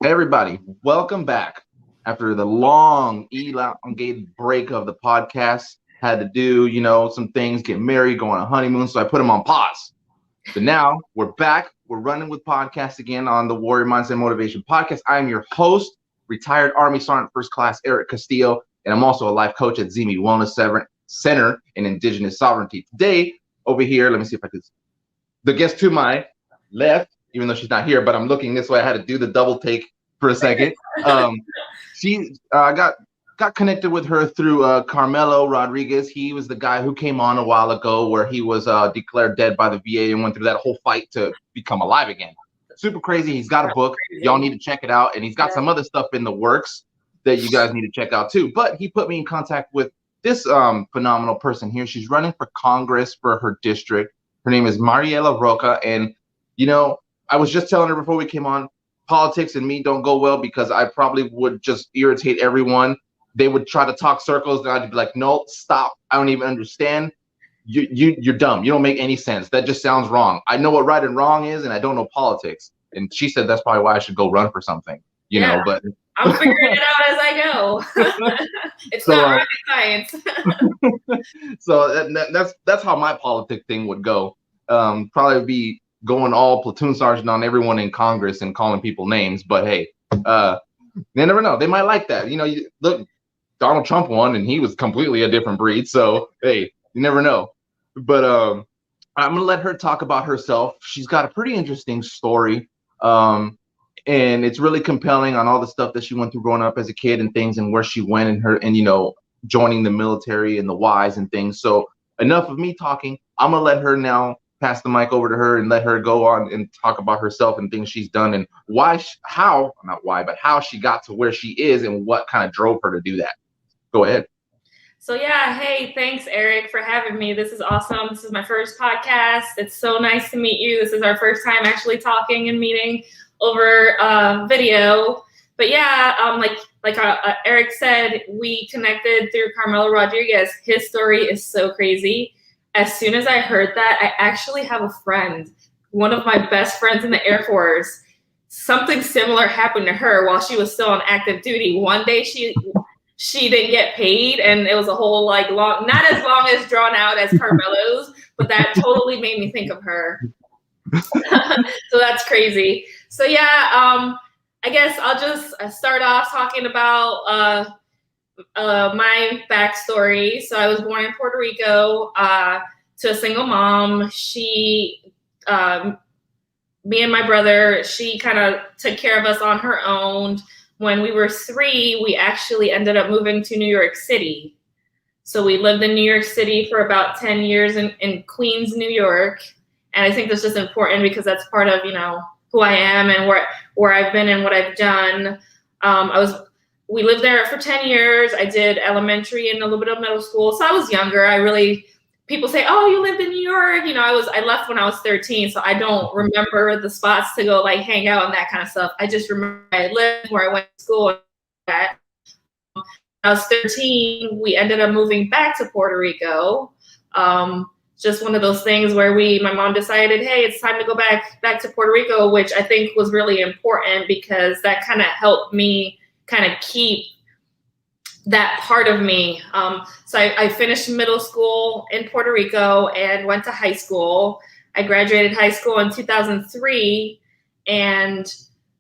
Hey everybody, welcome back. After the long elongated break of the podcast, had to do, some things, get married, go on a honeymoon, so I put them on pause. So now we're back. We're running with podcasts again on the Warrior Mindset Motivation Podcast. I am your host, retired Army Sergeant First Class Eric Castillo, and I'm also a life coach at Zimi Wellness Center in Indigenous Sovereignty. Today, over here, let me see if I can. The guest to my left, even though she's not here, but I'm looking this way. I had to do the double take for a second. She got connected with her through Carmelo Rodriguez. He was the guy who came on a while ago where he was declared dead by the VA and went through that whole fight to become alive again. Super crazy. He's got a book. Y'all need to check it out. And he's got some other stuff in the works that you guys need to check out too. But he put me in contact with this phenomenal person here. She's running for Congress for her district. Her name is Mariela Roca. And, I was just telling her before we came on, politics and me don't go well because I probably would just irritate everyone. They would try to talk circles and I'd be like, no, stop. I don't even understand. You're dumb. You don't make any sense. That just sounds wrong. I know what right and wrong is, and I don't know politics. And she said that's probably why I should go run for something, but I'm figuring it out as I go. It's not rocket science. So that's how my politic thing would go. Probably be going all platoon sergeant on everyone in Congress and calling people names. But hey, they never know. They might like that. Look, Donald Trump won and he was completely a different breed. So, hey, you never know. But I'm going to let her talk about herself. She's got a pretty interesting story. And it's really compelling on all the stuff that she went through growing up as a kid and things and where she went and joining the military and the whys and things. So enough of me talking. I'm going to let her now pass the mic over to her and let her go on and talk about herself and things she's done and how she got to where she is and what kind of drove her to do that. Go ahead. So hey, thanks Eric for having me. This is awesome. This is my first podcast. It's so nice to meet you. This is our first time actually talking and meeting over video. But like Eric said, we connected through Carmelo Rodriguez. His story is so crazy. As soon as I heard that, I actually have a friend, one of my best friends in the Air Force. Something similar happened to her while she was still on active duty. One day she didn't get paid, and it was a whole long, not as long as drawn out as Carmelo's, but that totally made me think of her. So that's crazy. So I guess I'll just start off talking about my backstory. So I was born in Puerto Rico to a single mom. She, me and my brother, she kind of took care of us on her own. When we were 3, we actually ended up moving to New York City. So we lived in New York City for about 10 years in Queens, New York. And I think that's just important because that's part of, who I am and where I've been and what I've done. We lived there for 10 years. I did elementary and a little bit of middle school. So I was younger. People say, oh, you lived in New York. I left when I was 13. So I don't remember the spots to go hang out and that kind of stuff. I just remember I lived where I went to school. And that. When I was 13, we ended up moving back to Puerto Rico. Just one of those things where my mom decided, hey, it's time to go back to Puerto Rico, which I think was really important because that kind of helped me kind of keep that part of me. So I finished middle school in Puerto Rico and went to high school. I graduated high school in 2003. And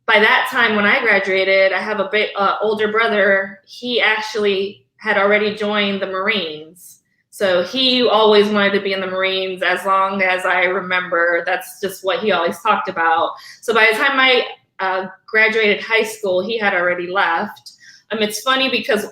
by that time when I graduated, I have a bit older brother. He actually had already joined the Marines. So he always wanted to be in the Marines as long as I remember. That's just what he always talked about. So by the time I graduated high school, he had already left. It's funny because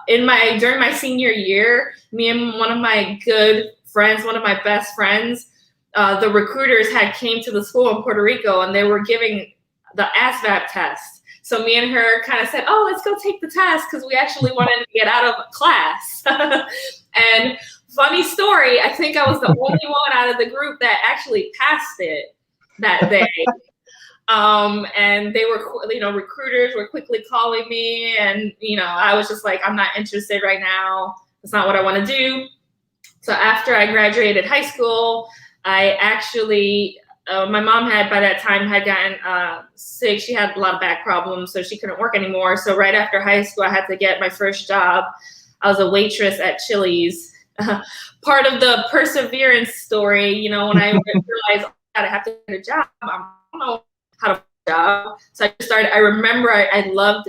during my senior year, me and one of my good friends, one of my best friends, the recruiters had came to the school in Puerto Rico and they were giving the ASVAB test. So me and her kind of said, oh, let's go take the test because we actually wanted to get out of class. And funny story, I think I was the only one out of the group that actually passed it that day. And they were, recruiters were quickly calling me and, I was just like, I'm not interested right now. That's not what I want to do. So after I graduated high school, I actually my mom had by that time had gotten sick. She had a lot of back problems, so she couldn't work anymore. So right after high school, I had to get my first job. I was a waitress at Chili's. Part of the perseverance story, you know, when I realized I have to get a job, I don't know how to get a job. So I started, I remember I loved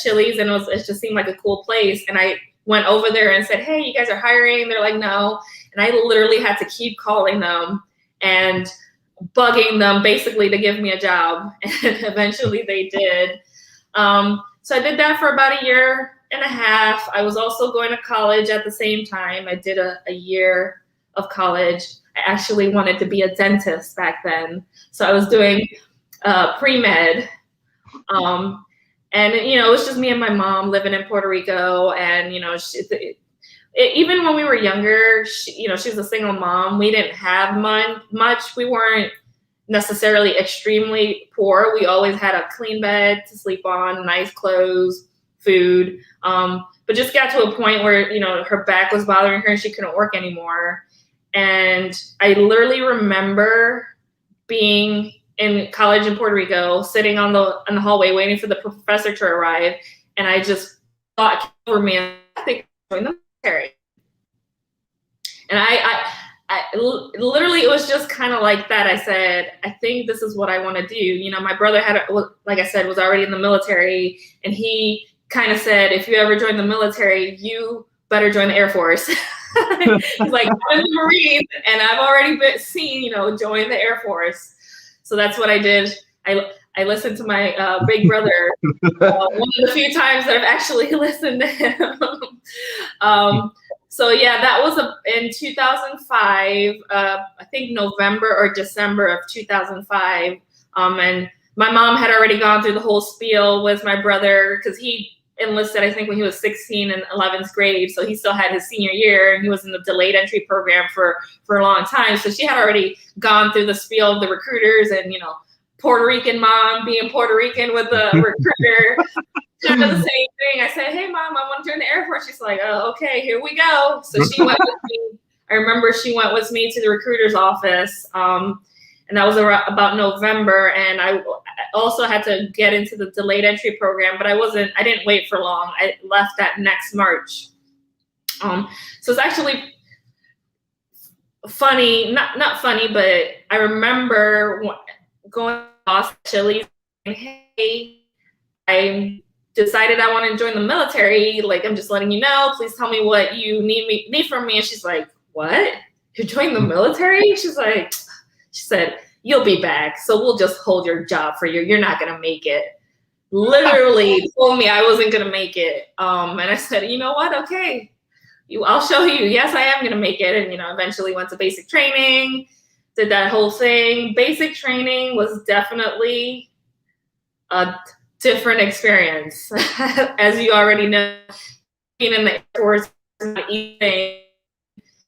Chili's, and it just seemed like a cool place. And I went over there and said, hey, you guys are hiring? They're like, no. And I literally had to keep calling them and bugging them basically to give me a job. And eventually they did. So I did that for about a year and a half. I was also going to college at the same time. I did a year of college. I actually wanted to be a dentist back then. So I was doing pre-med. And, you know, it was just me and my mom living in Puerto Rico. And, you know, even when we were younger, she was a single mom. We didn't have much. We weren't necessarily extremely poor. We always had a clean bed to sleep on, nice clothes, food. But just got to a point where, you know, her back was bothering her and she couldn't work anymore. And I literally remember being in college in Puerto Rico, sitting in the hallway waiting for the professor to arrive, and I just thought over me, I think I'm going to the military. And I literally, it was just kind of like that. I said, I think this is what I want to do. You know, my brother like I said, was already in the military, and he kind of said, if you ever join the military, you better join the Air Force. He's like, I'm in the Marines, and I've already seen, you know, join the Air Force. So that's what I did. I listened to my big brother one of the few times that I've actually listened to him. So yeah, that was in 2005, I think November or December of 2005. And my mom had already gone through the whole spiel with my brother, because he enlisted, I think, when he was 16 in 11th grade. So he still had his senior year, and he was in the delayed entry program for a long time. So she had already gone through the spiel of the recruiters and, you know, Puerto Rican mom being Puerto Rican with the recruiter. Kind of the same thing. I said, hey, Mom, I want to join the Air Force. She's like, oh, okay, here we go. So she went with me. I remember she went with me to the recruiter's office. And that was about November. And I also had to get into the delayed entry program, but I didn't wait for long. I left that next March. So it's actually funny, not funny, but I remember going to Chili's and, hey, I decided I want to join the military. Like, I'm just letting you know, please tell me what you need from me. And she's like, what? You're joining the military? She said, you'll be back. So we'll just hold your job for you. You're not going to make it. Literally told me I wasn't going to make it. And I said, you know what? Okay, I'll show you. Yes, I am going to make it. And, you know, eventually went to basic training, did that whole thing. Basic training was definitely a different experience. As you already know, being in the Air Force,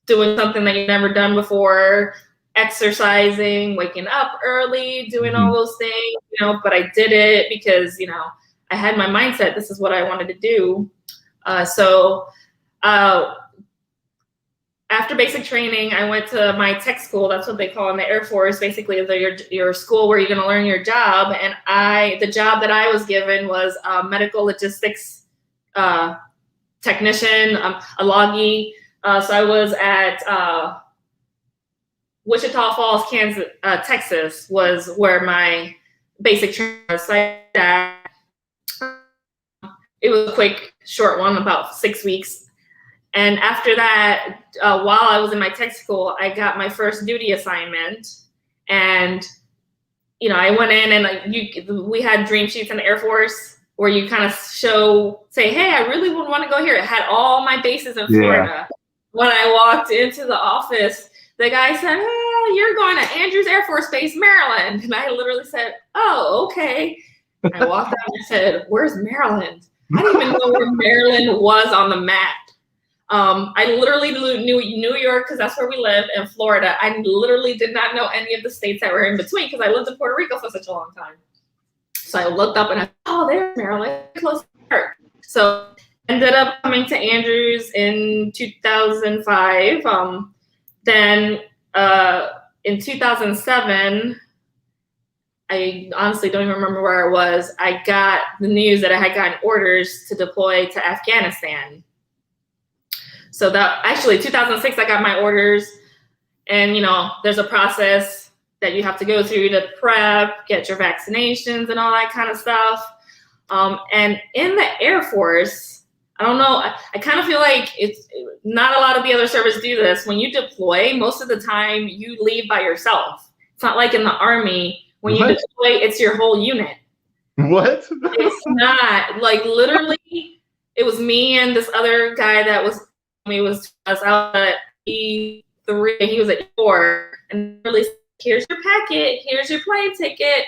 doing something that you've never done before, exercising, waking up early, doing all those things, you know, but I did it because, you know, I had my mindset, this is what I wanted to do. So after basic training, I went to my tech school. That's what they call in the Air Force. Basically, your school where you're going to learn your job. And the job that I was given was a medical logistics technician, a loggy. So I was at Wichita Falls, Kansas, Texas was where my basic training was. It was a quick, short one, about 6 weeks. And after that, while I was in my tech school, I got my first duty assignment. And, you know, I went in and we had dream sheets in the Air Force where you kind of say, hey, I really would want to go here. It had all my bases in Florida. When I walked into the office, the guy said, hey, you're going to Andrews Air Force Base, Maryland. And I literally said, oh, okay. I walked out and said, where's Maryland? I didn't even know where Maryland was on the map. I literally knew New York because that's where we lived, and Florida. I literally did not know any of the states that were in between because I lived in Puerto Rico for such a long time. So I looked up and I thought, oh, there's Maryland, close to her. So ended up coming to Andrews in 2005. Then in 2007, I honestly don't even remember where I was. I got the news that I had gotten orders to deploy to Afghanistan. So that actually 2006, I got my orders, and there's a process that you have to go through to prep, get your vaccinations and all that kind of stuff. And in the Air Force, I don't know, I kind of feel like it's not a lot of the other services do this. When you deploy, most of the time you leave by yourself. It's not like in the Army. When you deploy, it's your whole unit. What? It's not. Like, literally, it was me and this other guy that was out at E3, he was at 4, and literally, here's your packet, here's your plane ticket,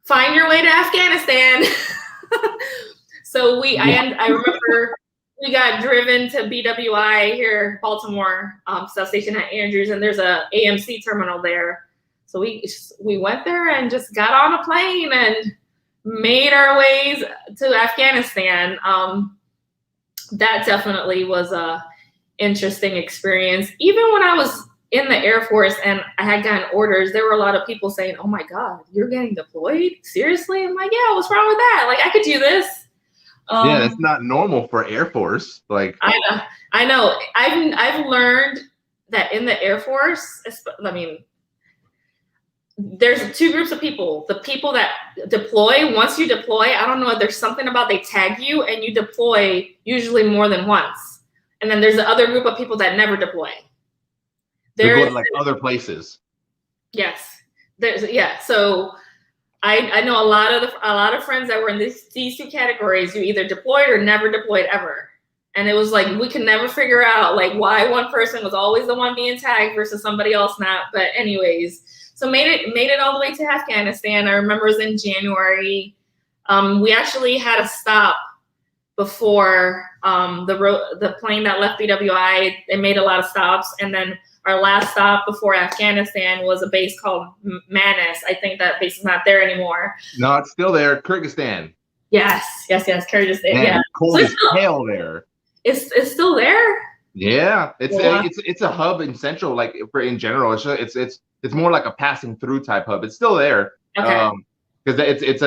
find your way to Afghanistan. So I remember we got driven to BWI here, Baltimore, substation at Andrews, and there's a AMC terminal there. So we went there and just got on a plane and made our ways to Afghanistan. That definitely was a interesting experience. Even when I was in the Air Force and I had gotten orders, there were a lot of people saying, "Oh my God, you're getting deployed? Seriously?" I'm like, "Yeah, what's wrong with that? Like, I could do this." Yeah, that's not normal for Air Force. Like, I know. I've learned that in the Air Force, I mean, there's two groups of people. The people that deploy, once you deploy, I don't know, there's something about they tag you and you deploy usually more than once. And then there's the other group of people that never deploy. They're going like other places. Yes. So I know a lot of friends that were in these two categories. You either deployed or never deployed ever. And it was like, we could never figure out like why one person was always the one being tagged versus somebody else not. But anyways, so made it all the way to Afghanistan. I remember it was in January. We actually had a stop before the plane that left BWI. They made a lot of stops, and then our last stop before Afghanistan was a base called Manis. I think that base is not there anymore. No, it's still there. Kyrgyzstan. Yes, Kyrgyzstan. Man, yeah, cold as hell there. It's still there. Yeah, it's a hub in Central, like in general. It's more like a passing through type hub. It's still there. Okay. Because it's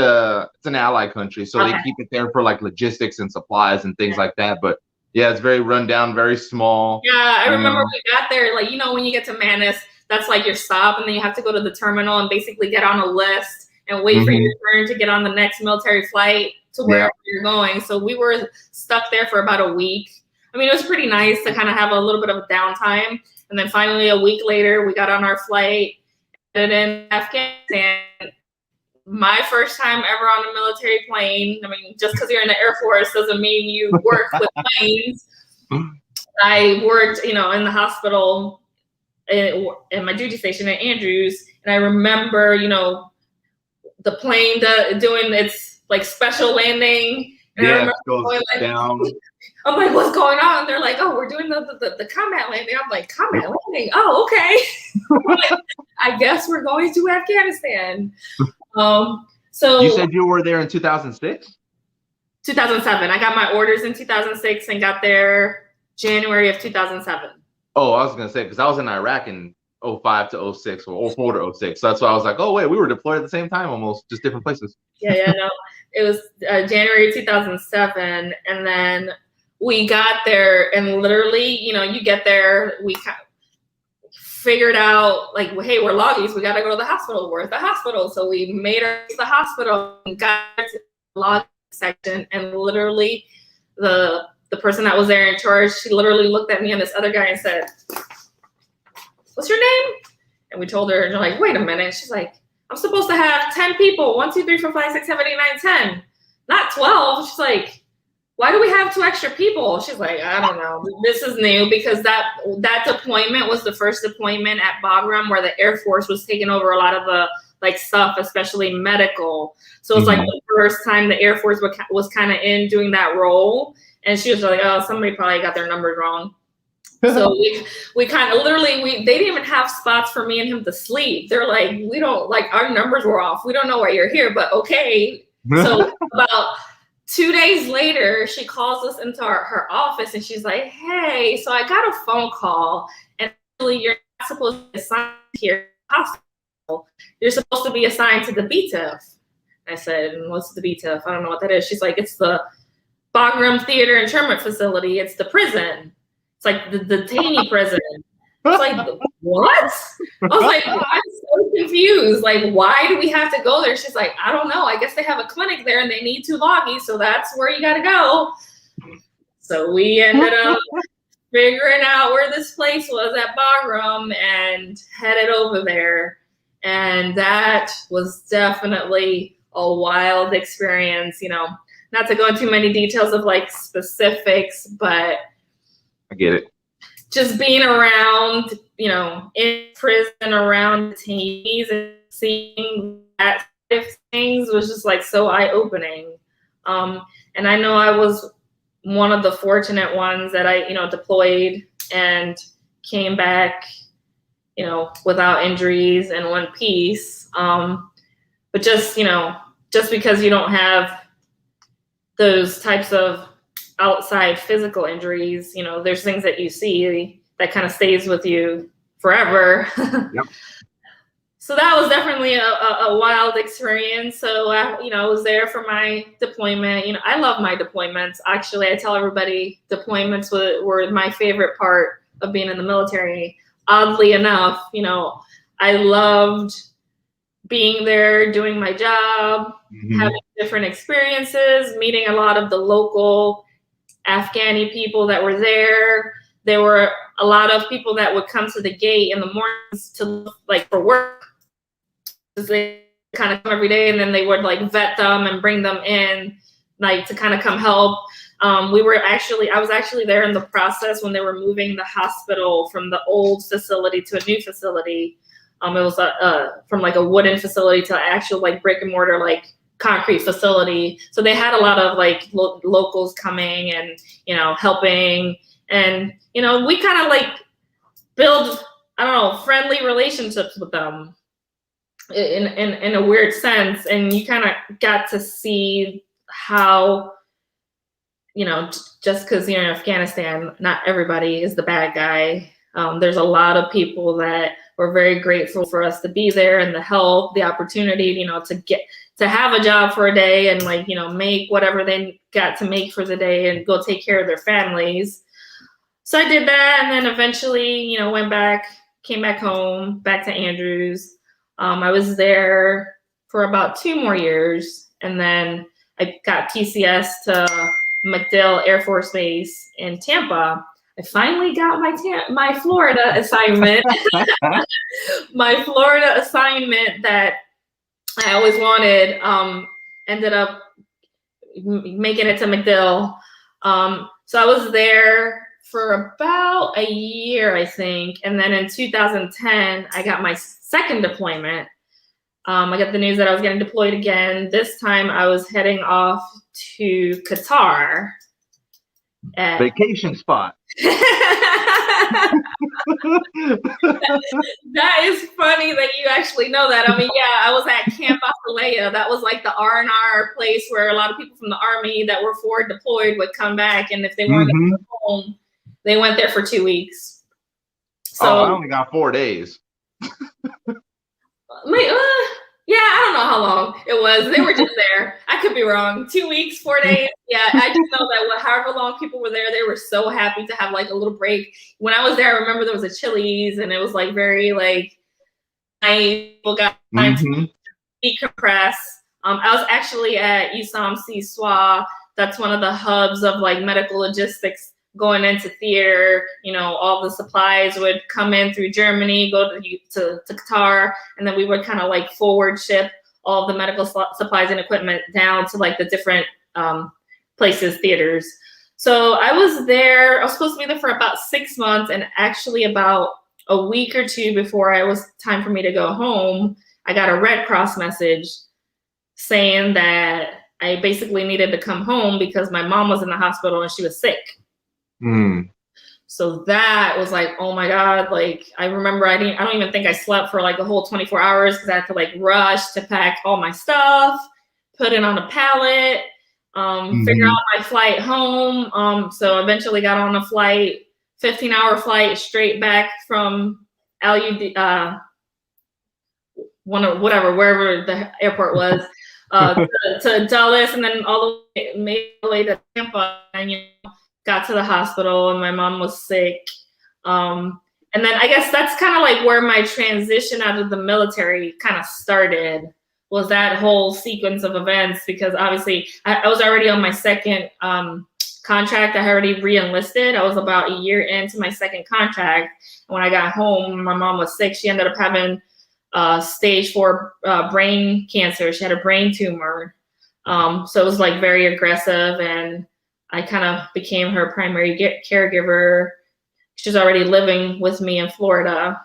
an ally country, so they keep it there for like logistics and supplies and things like that. But yeah, it's very run down, very small. Yeah, I remember we got there, like, when you get to Manis, that's like your stop, and then you have to go to the terminal and basically get on a list and wait for your turn to get on the next military flight to wherever you're going. So we were stuck there for about a week. I mean, it was pretty nice to kind of have a little bit of a downtime. And then finally, a week later, we got on our flight and in Afghanistan. My first time ever on a military plane. I mean, just because you're in the Air Force doesn't mean you work with planes. I worked, in the hospital in my duty station at Andrews. And I remember, the plane doing its like special landing. And I remember going, like, down. I'm like, what's going on? And they're like, oh, we're doing the combat landing. I'm like, combat landing? Oh, okay. I guess we're going to Afghanistan. So you said you were there in 2006? 2007. I got my orders in 2006 and got there January of 2007. Oh, I was gonna say, because I was in Iraq in 05 to 06 or 04 to 06. So that's why I was like, oh wait, we were deployed at the same time, almost, just different places. No, it was January 2007, and then we got there, and literally, you get there, we figured out, like, well, hey, we're loggies, we got to go to the hospital. We're at the hospital. So we made it to the hospital and got to the log section, and literally the person that was there in charge, she literally looked at me and this other guy and said, what's your name? And we told her, and they're like, wait a minute. She's like, I'm supposed to have 10 people, 1, 2, 3, 4, 5, 6, 7, 8, 9, 10, not 12. She's like, why do we have 2 extra people? She's like, I don't know. This is new, because that deployment was the first deployment at Bagram where the Air Force was taking over a lot of the like stuff, especially medical. So it's like the first time the Air Force was kind of in doing that role. And she was like, oh, somebody probably got their numbers wrong. So we kind of literally, they didn't even have spots for me and him to sleep. They're like, we don't, like, our numbers were off. We don't know why you're here, but okay. So about 2 days later, she calls us into her office and she's like, hey, so I got a phone call, and actually you're not supposed to assign here at the hospital. You're supposed to be assigned to the BTIF. I said, and what's the BTIF? I don't know what that is. She's like, it's the Bagram Theater Internment Facility. It's the prison. It's like the detainee prison. It's like, what? I was like, I'm so confused. Like, why do we have to go there? She's like, I don't know. I guess they have a clinic there and they need 2 loggies, so that's where you got to go. So we ended up figuring out where this place was at Bagram and headed over there. And that was definitely a wild experience, you know, not to go into many details of like specifics, but I get it. Just being around, you know, in prison around detainees and seeing that side of things was just like so eye-opening. And I know I was one of the fortunate ones that I, you know, deployed and came back, you know, without injuries and one piece. But just, you know, just because you don't have those types of outside physical injuries, you know, there's things that you see that kind of stays with you forever. Yep. So that was definitely a wild experience. So, I was there for my deployment. You know, I love my deployments. Actually, I tell everybody deployments were my favorite part of being in the military. Oddly enough, you know, I loved being there, doing my job, having different experiences, meeting a lot of the local Afghani people that were there. There were a lot of people that would come to the gate in the mornings to look like for work. They kind of come every day, and then they would like vet them and bring them in, like to kind of come help. I was actually there in the process when they were moving the hospital from the old facility to a new facility. It was from like a wooden facility to an actual like brick and mortar like concrete facility. So they had a lot of like locals coming and, you know, helping. And, you know, we kind of like build, I don't know, friendly relationships with them in a weird sense. And you kind of got to see how, you know, just because you're in Afghanistan, not everybody is the bad guy. There's a lot of people that were very grateful for us to be there and the help, the opportunity, you know, to have a job for a day and like, you know, make whatever they got to make for the day and go take care of their families. So I did that, and then eventually, you know, came back home, back to Andrews. I was there for about 2 more years, and then I got PCS to MacDill Air Force Base in Tampa. I finally got my Florida assignment. My Florida assignment that I always wanted ended up making it to MacDill. So I was there for about a year, I think. And then in 2010, I got my second deployment. I got the news that I was getting deployed again. This time I was heading off to Qatar. Vacation spot. That is funny that you actually know that. I mean, yeah, I was at Camp Asalea. That was like the R&R place where a lot of people from the Army that were forward deployed would come back, and if they weren't home, they went there for 2 weeks. So I only got 4 days. Yeah, I don't know how long it was. They were just there. I could be wrong. 2 weeks, 4 days. Yeah, I just know that however long people were there, they were so happy to have like a little break. When I was there, I remember there was a Chili's, and it was like very like people got time to decompress. I was actually at USAMC SWA. That's one of the hubs of like medical logistics going into theater. You know, all the supplies would come in through Germany, go to Qatar, and then we would kind of like forward ship all the medical supplies and equipment down to like the different places, theaters. So I was there, I was supposed to be there for about 6 months, and actually about a week or two before it was time for me to go home, I got a Red Cross message saying that I basically needed to come home because my mom was in the hospital and she was sick. So that was like, oh my God. Like, I remember I don't even think I slept for like a whole 24 hours because I had to like rush to pack all my stuff, put it on a pallet, figure out my flight home. So eventually got on a flight, 15-hour flight straight back from wherever the airport was, to Dulles, and then all the way to Tampa, and got to the hospital, and my mom was sick. And then I guess that's kind of like where my transition out of the military kind of started, was that whole sequence of events, because obviously I was already on my second contract. I had already re-enlisted. I was about a year into my second contract. And when I got home, my mom was sick. She ended up having stage 4 brain cancer. She had a brain tumor. So it was like very aggressive, and I kind of became her primary caregiver. She's already living with me in Florida.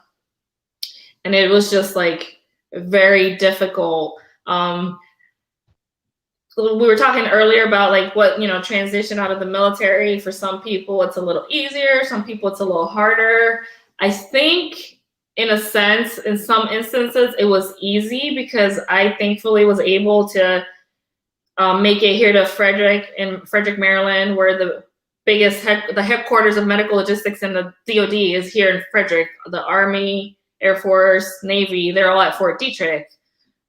And it was just like very difficult. We were talking earlier about like what, transition out of the military. For some people, it's a little easier. Some people, it's a little harder. I think in a sense, in some instances, it was easy because I thankfully was able to make it here to Frederick, Maryland, where the headquarters of medical logistics in the DoD is here in Frederick. The Army, Air Force, Navy, they're all at Fort Detrick.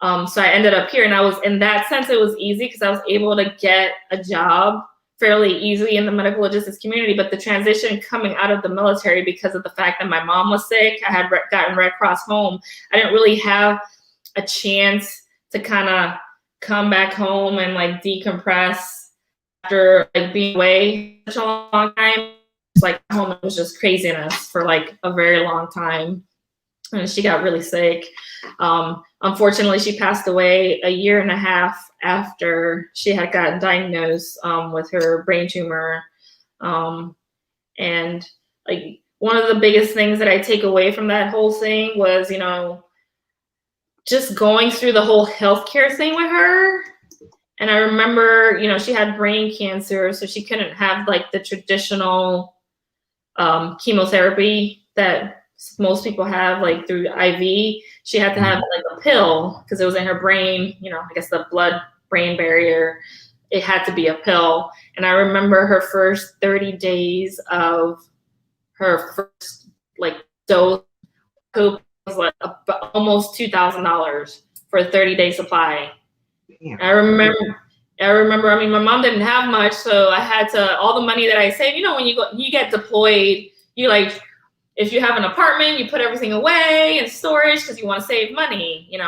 So I ended up here, and I was, in that sense, it was easy because I was able to get a job fairly easily in the medical logistics community. But the transition coming out of the military, because of the fact that my mom was sick, I had gotten Red Cross home, I didn't really have a chance to kind of come back home and like decompress after like being away such a long time. It's like home, it was just craziness for like a very long time. And she got really sick. Unfortunately, she passed away a year and a half after she had gotten diagnosed with her brain tumor. And like one of the biggest things that I take away from that whole thing was, just going through the whole healthcare thing with her. And I remember, she had brain cancer, so she couldn't have like the traditional chemotherapy that most people have like through IV. She had to have like a pill because it was in her brain, I guess the blood-brain barrier. It had to be a pill. And I remember her first 30 days of her first like dose was like almost $2,000 for a 30-day supply. Damn. I remember, I mean, my mom didn't have much, so I had to, all the money that I saved, when you get deployed, you like, if you have an apartment, you put everything away in storage because you want to save money, and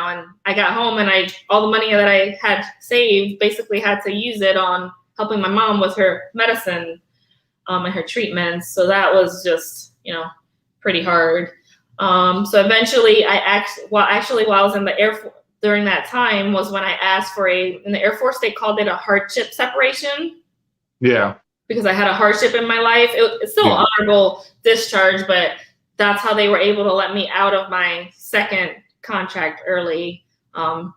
I got home and all the money that I had saved basically had to use it on helping my mom with her medicine and her treatments. So that was just, pretty hard. So eventually while I was in the Air Force, during that time was when I asked for in the Air Force, they called it a hardship separation. Yeah. Because I had a hardship in my life. It's still honorable discharge, but that's how they were able to let me out of my second contract early. I've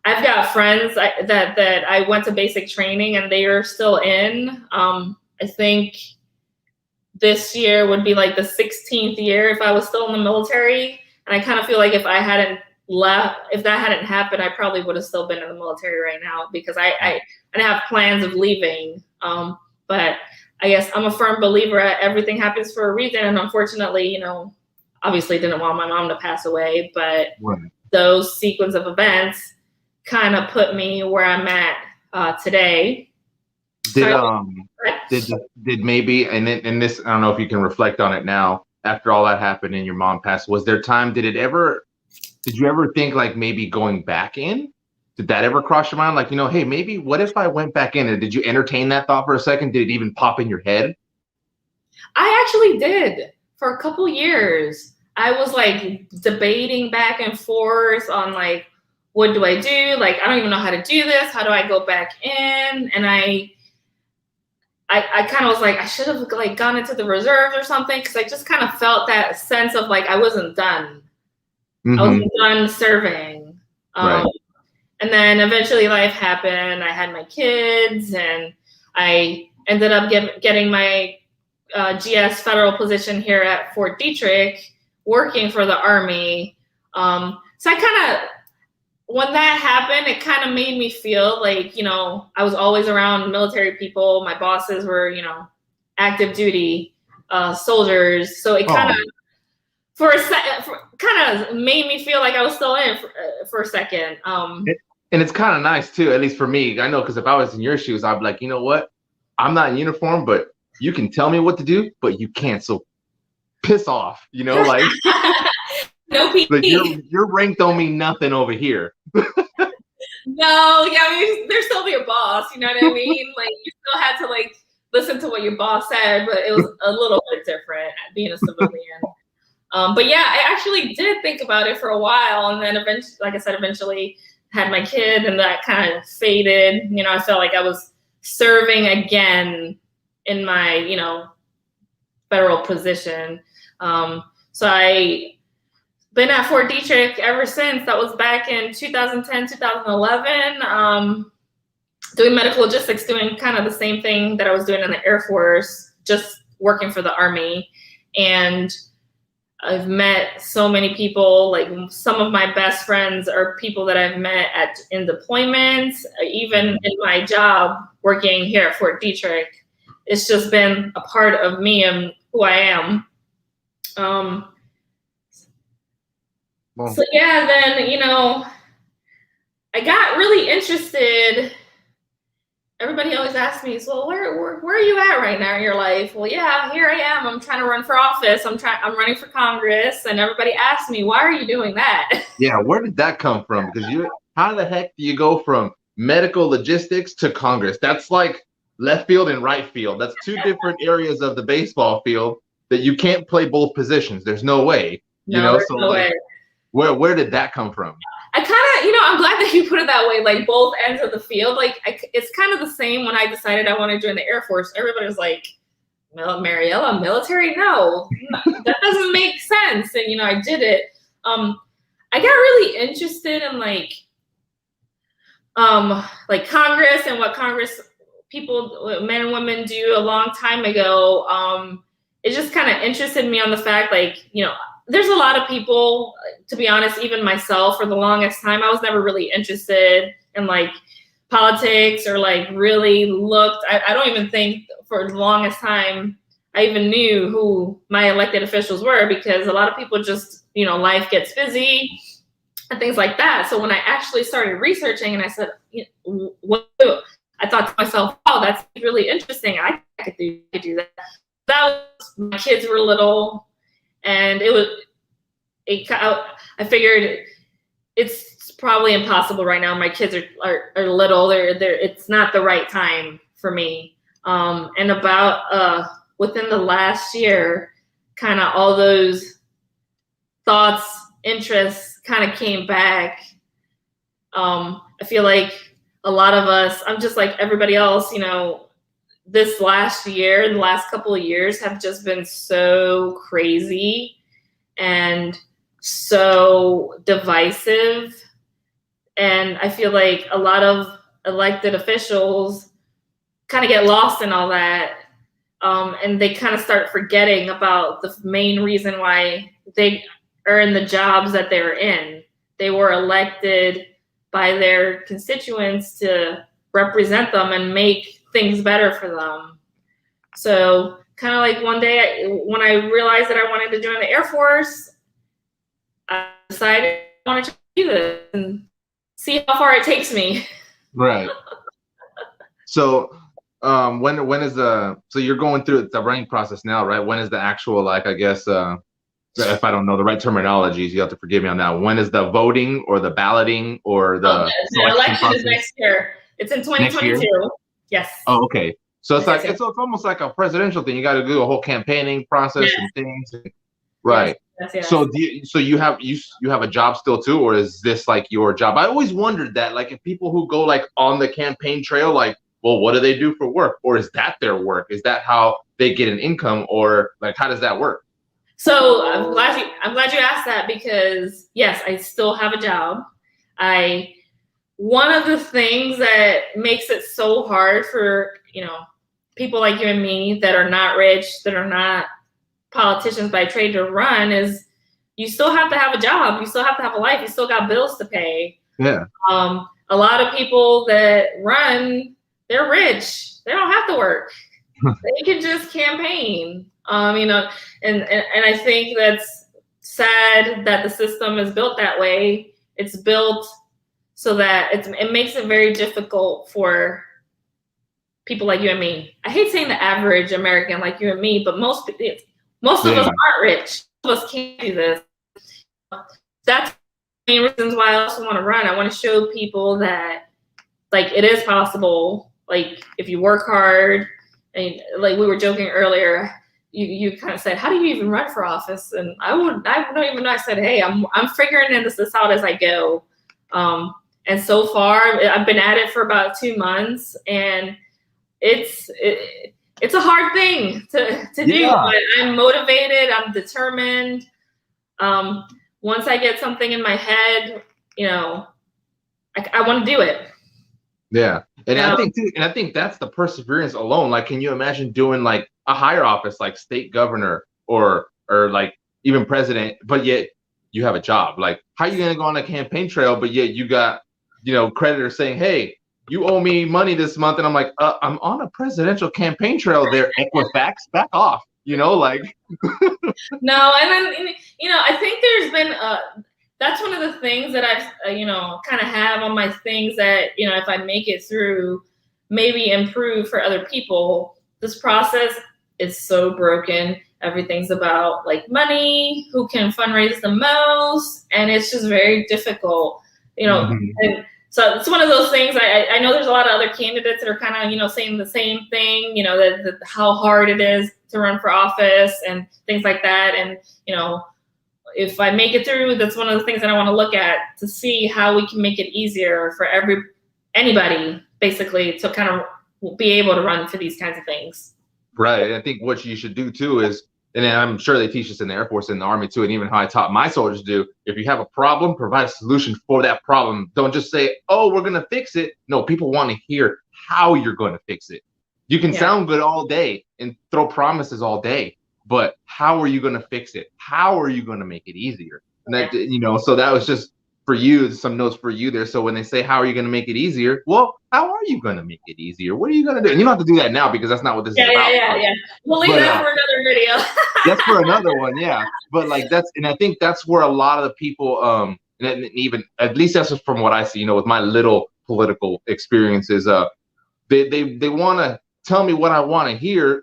got friends that I went to basic training and they are still in. I think this year would be like the 16th year if I was still in the military. And I kind of feel like if I hadn't left, if that hadn't happened, I probably would have still been in the military right now because I didn't have plans of leaving. But I guess I'm a firm believer that everything happens for a reason. And unfortunately, obviously didn't want my mom to pass away, but those sequence of events kind of put me where I'm at today. Did maybe, and this, I don't know if you can reflect on it now, after all that happened and your mom passed, was there time, did you ever think like maybe going back in? Did that ever cross your mind? Like, hey, maybe what if I went back in? And did you entertain that thought for a second? Did it even pop in your head? I actually did for a couple years. I was like debating back and forth on like, what do I do? Like, I don't even know how to do this. How do I go back in? And I kind of was like, I should have like gone into the reserves or something. Cause I just kind of felt that sense of like, I wasn't done. Mm-hmm. I wasn't done serving. Right. And then eventually life happened. I had my kids and I ended up getting my GS federal position here at Fort Detrick, working for the Army. So I kind of, when that happened, it kind of made me feel like, I was always around military people. My bosses were, active duty soldiers. So it kind of for a second, kind of made me feel like I was still in for a second. And it's kind of nice too, at least for me. I know, because if I was in your shoes, I'd be like, you know what? I'm not in uniform, but you can tell me what to do, but you can't. So piss off, like. No PT. Like your rank don't mean nothing over here. No, yeah, I mean, they're still your boss. You know what I mean? Like, you still had to like listen to what your boss said, but it was a little bit different being a civilian. But yeah, I actually did think about it for a while, and then eventually, like I said, eventually had my kid, and that kind of faded. I felt like I was serving again in my, federal position. So I been at Fort Detrick ever since. That was back in 2010, 2011, doing medical logistics, doing kind of the same thing that I was doing in the Air Force, just working for the Army. And I've met so many people. Like, some of my best friends are people that I've met in deployments, even in my job working here at Fort Detrick. It's just been a part of me and who I am. So yeah, then, I got really interested. Everybody always asks me, so where are you at right now in your life? Well, yeah, here I am. I'm trying to run for office. I'm running for Congress, and everybody asks me, why are you doing that? Yeah, where did that come from? Because how the heck do you go from medical logistics to Congress? That's like left field and right field. That's two different areas of the baseball field that you can't play both positions. There's no way. No way. Where did that come from? I kind of, I'm glad that you put it that way, like both ends of the field. Like, it's kind of the same when I decided I wanted to join the Air Force. Everybody was like, Mariela, military? No, that doesn't make sense. And, I did it. I got really interested in like Congress and what Congress people, men and women, do a long time ago. It just kind of interested me on the fact, like, there's a lot of people, to be honest, even myself, for the longest time, I was never really interested in like politics or like really looked. I don't even think for the longest time I even knew who my elected officials were, because a lot of people just, life gets busy and things like that. So when I actually started researching, and I said, what? I thought to myself, oh, that's really interesting. I could do that. That was, my kids were little. And I figured it's probably impossible right now. My kids are little. It's not the right time for me. And about within the last year, kind of all those thoughts, interests kind of came back. I feel like a lot of us, I'm just like everybody else, this last year, the last couple of years have just been so crazy and so divisive. And I feel like a lot of elected officials kind of get lost in all that. And they kind of start forgetting about the main reason why they are in the jobs that they're in. They were elected by their constituents to represent them and make things better for them. So kind of like one day when I realized that I wanted to join the Air Force, I decided I wanted to do this and see how far it takes me. Right. So when is so you're going through the running process now, right? When is the actual, like, I guess, if I don't know the right terminologies, you have to forgive me on that. When is the voting or the balloting or the election process? is next year. It's in 2022. Yes. Oh, okay. So it's like it's almost like a presidential thing. You got to do a whole campaigning process and things. Right. Yes. So you have a job still too, or is this like your job? I always wondered that, like, if people who go like on the campaign trail, like, well, what do they do for work, or is that their work? Is that how they get an income, or like how does that work? So I'm glad you asked that, because yes, I still have a job. One of the things that makes it so hard for, people like you and me that are not rich, that are not politicians by trade to run, is you still have to have a job. You still have to have a life. You still got bills to pay. Yeah. A lot of people that run, they're rich. They don't have to work. They can just campaign. And I think that's sad that the system is built that way. It's built so that it makes it very difficult for people like you and me. I hate saying the average American like you and me, but most of us aren't rich. Most of us can't do this. That's the main reasons why I also want to run. I want to show people that like it is possible. Like if you work hard, and like we were joking earlier, you kind of said, how do you even run for office? And I don't even know. I said, hey, I'm figuring this out as I go. And so far I've been at it for about 2 months, and it's a hard thing to do, but I'm motivated. I'm determined. Once I get something in my head, I want to do it. Yeah. And I think that's the perseverance alone. Like, can you imagine doing like a higher office, like state governor or like even president, but yet you have a job? Like, how are you going to go on a campaign trail, but yet you got, creditors saying, hey, you owe me money this month. And I'm like, I'm on a presidential campaign trail there, Equifax, back off, like. No, and then, I think there's been, that's one of the things that I've, kind of have on my things that, if I make it through, maybe improve for other people. This process is so broken. Everything's about like money, who can fundraise the most. And it's just very difficult, and so it's one of those things. I know there's a lot of other candidates that are kind of, saying the same thing, that how hard it is to run for office and things like that. And, if I make it through, that's one of the things that I want to look at to see how we can make it easier for anybody basically to kind of be able to run for these kinds of things. Right. I think what you should do too is, and I'm sure they teach us in the Air Force and the Army too, and even how I taught my soldiers to do, if you have a problem, provide a solution for that problem. Don't just say, oh, we're going to fix it. No, people want to hear how you're going to fix it. You can sound good all day and throw promises all day, but how are you going to fix it? How are you going to make it easier? And that, so that was just for you, some notes for you there. So when they say, how are you going to make it easier? Well, how are you going to make it easier? What are you going to do? And you don't have to do that now because that's not what this is about. Yeah. We'll leave that for another video. That's for another one. Yeah. But like and I think that's where a lot of the people, and even, at least that's just from what I see, with my little political experiences, they want to tell me what I want to hear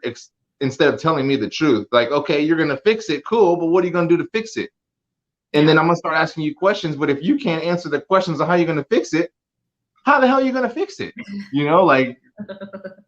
instead of telling me the truth. Like, okay, you're going to fix it. Cool. But what are you going to do to fix it? And then I'm going to start asking you questions. But if you can't answer the questions of how you're going to fix it, how the hell are you going to fix it? Like,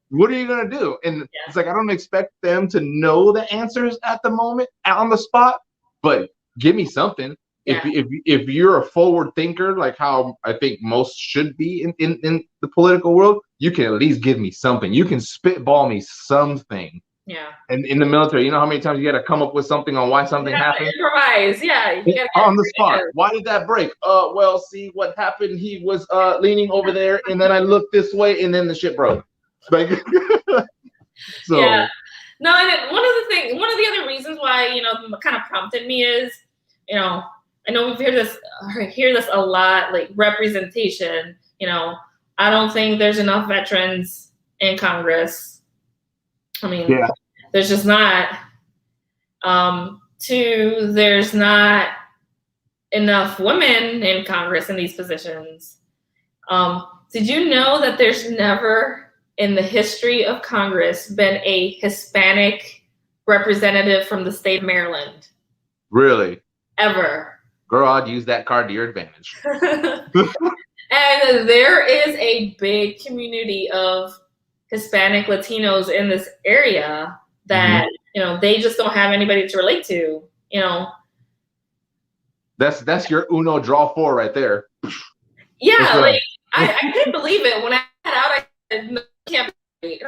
what are you going to do? And it's like, I don't expect them to know the answers at the moment on the spot, but give me something. Yeah. If you're a forward thinker, like how I think most should be in the political world, you can at least give me something. You can spitball me something. Yeah. And in the military, how many times you got to come up with something on why something happened? Improvise. Yeah. You gotta on the spot. Why did that break? Well, see what happened. He was leaning over there, and then I looked this way, and then the shit broke. Like, so. Yeah. No, and one of the other reasons why kind of prompted me is, I know we've hear this a lot, like representation. I don't think there's enough veterans in Congress. I mean, there's just not. Two, there's not enough women in Congress in these positions. Did you know that there's never in the history of Congress been a Hispanic representative from the state of Maryland? Really? Ever. Girl, I'd use that card to your advantage. And there is a big community of Hispanic Latinos in this area that, they just don't have anybody to relate to, That's your Uno draw four right there. Yeah, like I couldn't believe it. When I got out, I said, no, I can't be.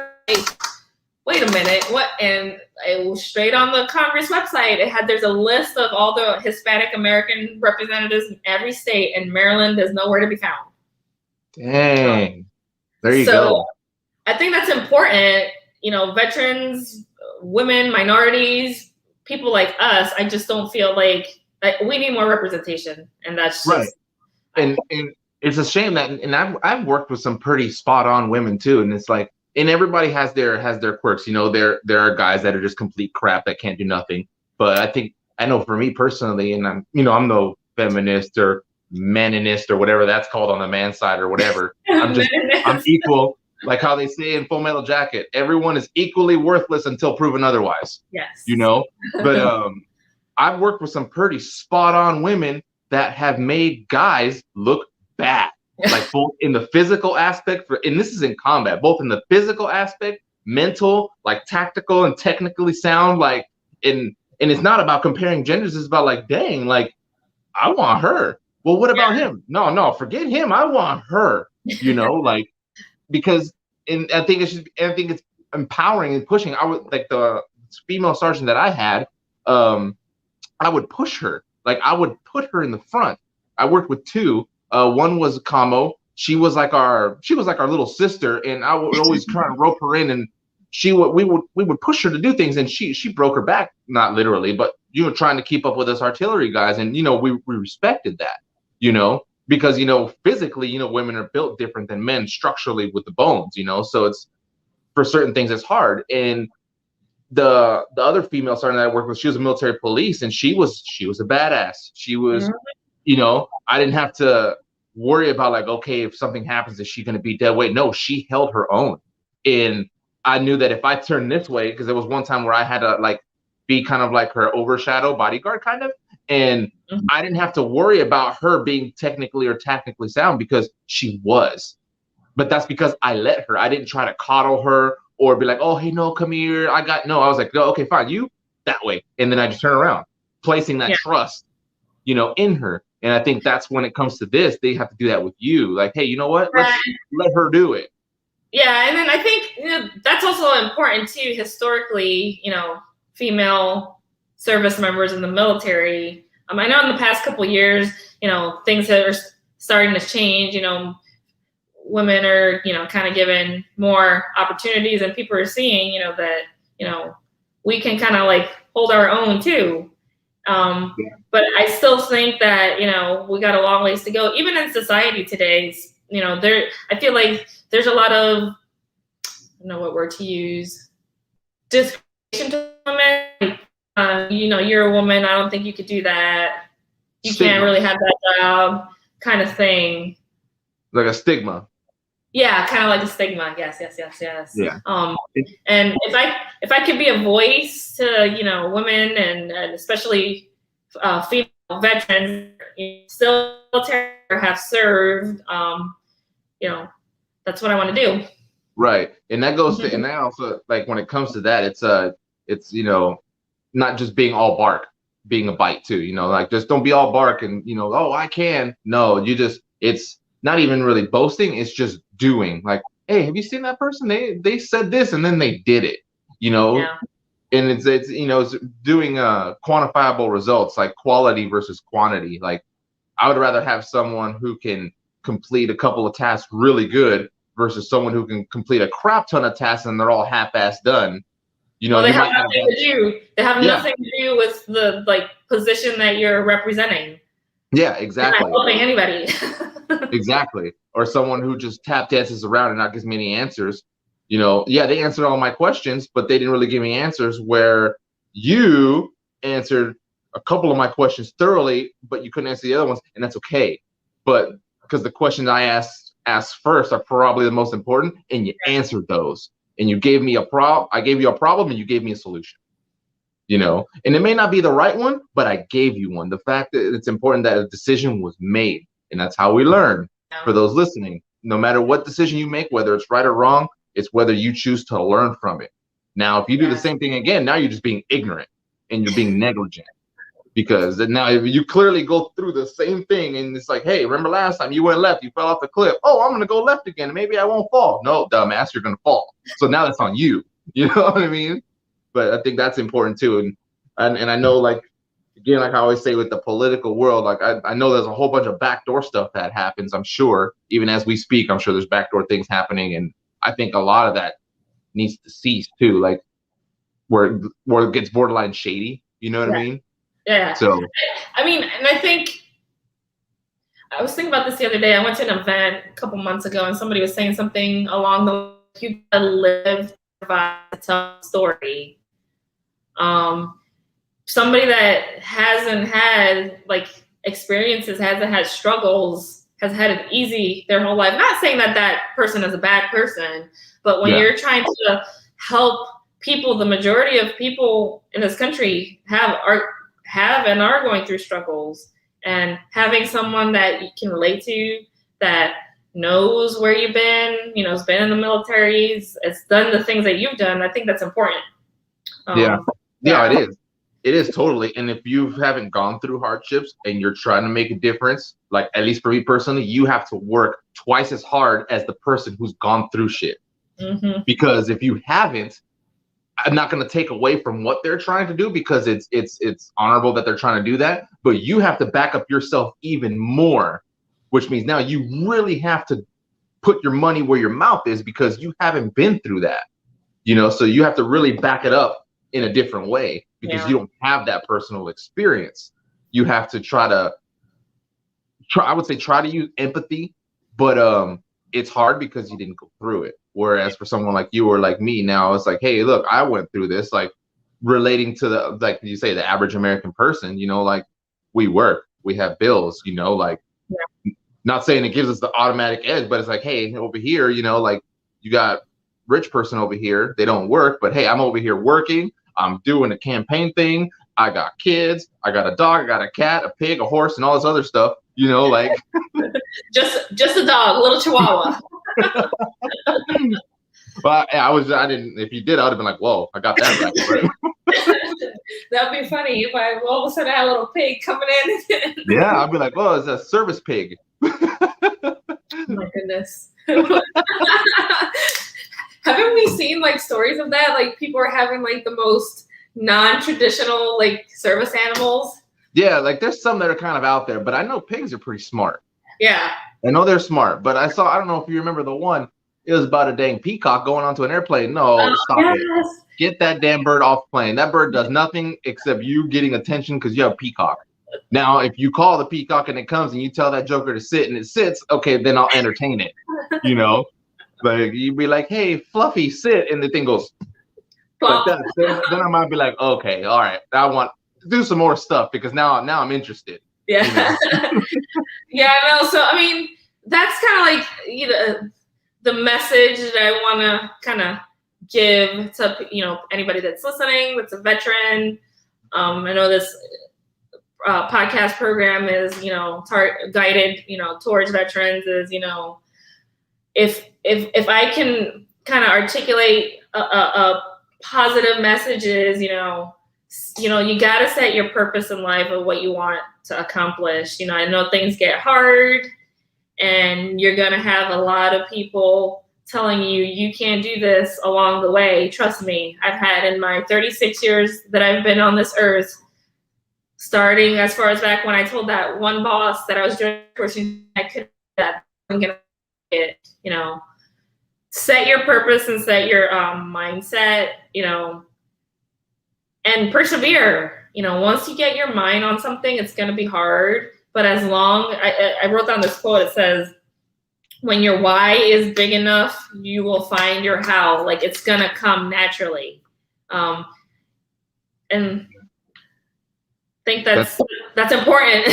Wait a minute, what? And it was straight on the Congress website. There's a list of all the Hispanic American representatives in every state, and Maryland is nowhere to be found. Dang. There you go. I think that's important. Veterans, women, minorities, people like us, I just don't feel like we need more representation. And that's just, right. And it's a shame that, and I've worked with some pretty spot on women too. And it's like, and everybody has their quirks. There are guys that are just complete crap that can't do nothing. But I think I know for me personally, and I'm no feminist or meninist or whatever that's called on the man side or whatever. I'm equal. Like how they say in Full Metal Jacket, everyone is equally worthless until proven otherwise. Yes. But I've worked with some pretty spot on women that have made guys look bad, like both in the physical aspect, and this is in combat, both in the physical aspect, mental, like tactical and technically sound, like and it's not about comparing genders. It's about like, dang, like I want her. Well, what about him? No, forget him. I want her. Like because I think it's empowering and pushing. I would like the female sergeant that I had. I would push her. Like I would put her in the front. I worked with two. One was Kamo. She was like our little sister, and I would always try and rope her in, and we would push her to do things, and she broke her back, not literally, but trying to keep up with us artillery guys, and we respected that, because physically, women are built different than men structurally with the bones, so it's for certain things it's hard. And the other female sergeant that I worked with, she was a military police, and she was a badass. She was, I didn't have to worry about like, okay, if something happens, is she going to be dead weight? No, she held her own. And I knew that if I turned this way, because there was one time where I had to like be kind of like her overshadow bodyguard kind of, and I didn't have to worry about her being technically or tactically sound because she was. But that's because I let her. I didn't try to coddle her or be like, oh, hey, no, come here. I was like, no, okay, fine, you that way. And then I just turn around, placing that trust, in her. And I think that's when it comes to this, they have to do that with you. Like, hey, you know what? Let's let her do it. Yeah. And then I think that's also important too, historically, female service members in the military. I know in the past couple of years, things are starting to change, women are, kind of given more opportunities, and people are seeing, that, we can kind of like hold our own too. But I still think that, we got a long ways to go, even in society today. I feel like there's a lot of, I don't know what word to use, discrimination to women. You're a woman. I don't think you could do that. You can't really have that job, kind of thing. Like a stigma. Yeah, kind of like a stigma. Yes. Yeah. And if I could be a voice to women and especially female veterans, still have served, that's what I want to do. Right, and that goes to, and that also, like when it comes to that, it's not just being all bark, being a bite too. Like just don't be all bark and oh I can. No, it's not even really boasting. It's just doing. Like, hey, have you seen that person? They said this and then they did it. And it's it's doing quantifiable results, like quality versus quantity. Like I would rather have someone who can complete a couple of tasks really good versus someone who can complete a crap ton of tasks and they're all half-assed done. Well, they have nothing to do. They have nothing to do with the position that you're representing. Yeah, exactly. You're not helping anybody. Exactly. Or someone who just tap dances around and not gives me any answers. They answered all my questions, but they didn't really give me answers, where you answered a couple of my questions thoroughly, but you couldn't answer the other ones, and that's okay. But because the questions I asked first are probably the most important, and you answered those. And you gave me I gave you a problem and you gave me a solution, and it may not be the right one, but I gave you one. The fact that it's important that a decision was made, and that's how we learn. For those listening, no matter what decision you make, whether it's right or wrong, it's whether you choose to learn from it. Now, if you do the same thing again, now you're just being ignorant and you're being negligent, because now you clearly go through the same thing and it's like, hey, remember last time you went left, you fell off the cliff. Oh, I'm going to go left again. Maybe I won't fall. No, dumbass, you're going to fall. So now that's on you. You know what I mean? But I think that's important too. And I know, like, again, like I always say with the political world, like I know there's a whole bunch of backdoor stuff that happens. I'm sure, even as we speak, I'm sure there's backdoor things happening. And I think a lot of that needs to cease too, like where it gets borderline shady. You know what I mean? Yeah. So, I mean, and I think I was thinking about this the other day. I went to an event a couple months ago, and somebody was saying something along the you gotta live, survive, tell a story. somebody that hasn't had like experiences, hasn't had struggles, has had it easy their whole life. Not saying that that person is a bad person, but when you're trying to help people, the majority of people in this country have and are going through struggles, and having someone that you can relate to, that knows where you've been, has been in the military, has done the things that you've done, I think that's important. Yeah, it is. It is totally. And if you haven't gone through hardships and you're trying to make a difference, like at least for me personally, you have to work twice as hard as the person who's gone through shit. Mm-hmm. Because if you haven't, I'm not going to take away from what they're trying to do, because it's honorable that they're trying to do that. But you have to back up yourself even more, which means now you really have to put your money where your mouth is, because you haven't been through that, so you have to really back it up in a different way, because you don't have that personal experience. You have to try to use empathy, but it's hard because you didn't go through it. Whereas for someone like you or like me, now it's like, hey, look, I went through this, like relating to the, like you say, the average American person, like we work, we have bills, like not saying it gives us the automatic edge, but it's like, hey, over here, like you got rich person over here, they don't work, but hey, I'm over here working, I'm doing a campaign thing, I got kids, I got a dog, I got a cat, a pig, a horse, and all this other stuff, like just a dog, a little chihuahua. Well, I didn't, if you did, I would have been like, whoa, I got that right. That'd be funny if I all of a sudden had a little pig coming in. Yeah, I'd be like, well, it's a service pig. Oh my goodness. Haven't we seen like stories of that? Like people are having like the most non-traditional like service animals. Yeah, like there's some that are kind of out there, but I know pigs are pretty smart. Yeah. I know they're smart, but I don't know if you remember the one, it was about a dang peacock going onto an airplane. No, stop it. Get that damn bird off the plane. That bird does nothing except you getting attention because you have a peacock. Now, if you call the peacock and it comes and you tell that joker to sit and it sits, okay, then I'll entertain it, Like you'd be like, hey, Fluffy, sit, and the thing goes like that. Then I might be like, okay, all right, I want to do some more stuff because now I'm interested. Yeah. Yeah, no, so I mean, that's kind of like the message that I want to kind of give to anybody that's listening, that's a veteran. I know this podcast program is guided towards veterans. Is if I can kind of articulate a positive messages, you got to set your purpose in life of what you want to accomplish. I know things get hard and you're going to have a lot of people telling you can't do this along the way. Trust me, I've had in my 36 years that I've been on this earth, starting as far as back when I told that one boss that I was doing I couldn't do that. I'm going to get, set your purpose and set your mindset, and persevere. Once you get your mind on something, it's going to be hard. But as long, I wrote down this quote, it says, when your why is big enough, you will find your how. Like it's going to come naturally. And I think that's important.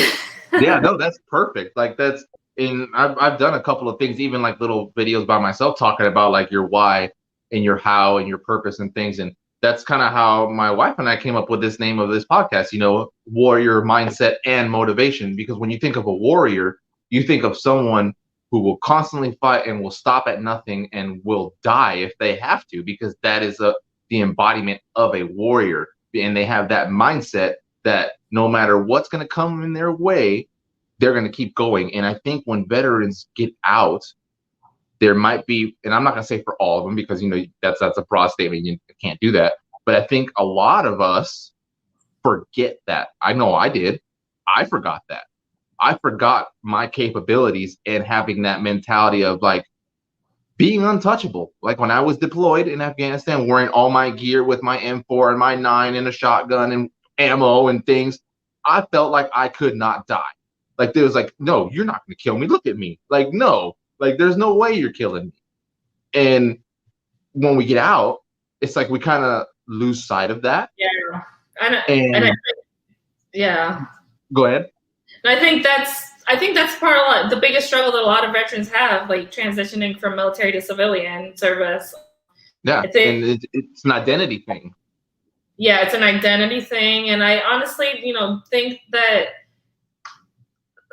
Yeah, no, that's perfect. Like I've done a couple of things, even like little videos by myself talking about like your why and your how and your purpose and things. And that's kind of how my wife and I came up with this name of this podcast, warrior mindset and motivation. Because when you think of a warrior, you think of someone who will constantly fight and will stop at nothing and will die if they have to, because that is the embodiment of a warrior. And they have that mindset that no matter what's going to come in their way, they're going to keep going. And I think when veterans get out, there might be, and I'm not going to say for all of them because, that's a broad statement. You can't do that. But I think a lot of us forget that. I know I did. I forgot that. I forgot my capabilities and having that mentality of like being untouchable. Like when I was deployed in Afghanistan, wearing all my gear with my M4 and my 9 and a shotgun and ammo and things, I felt like I could not die. Like there was like, no, you're not going to kill me. Look at me. Like, no, like there's no way you're killing me. And when we get out, it's like we kind of lose sight of that. Yeah, Yeah. Go ahead. And I think that's part of the biggest struggle that a lot of veterans have, like transitioning from military to civilian service. Yeah, and it's an identity thing. Yeah, it's an identity thing, and I honestly, think that.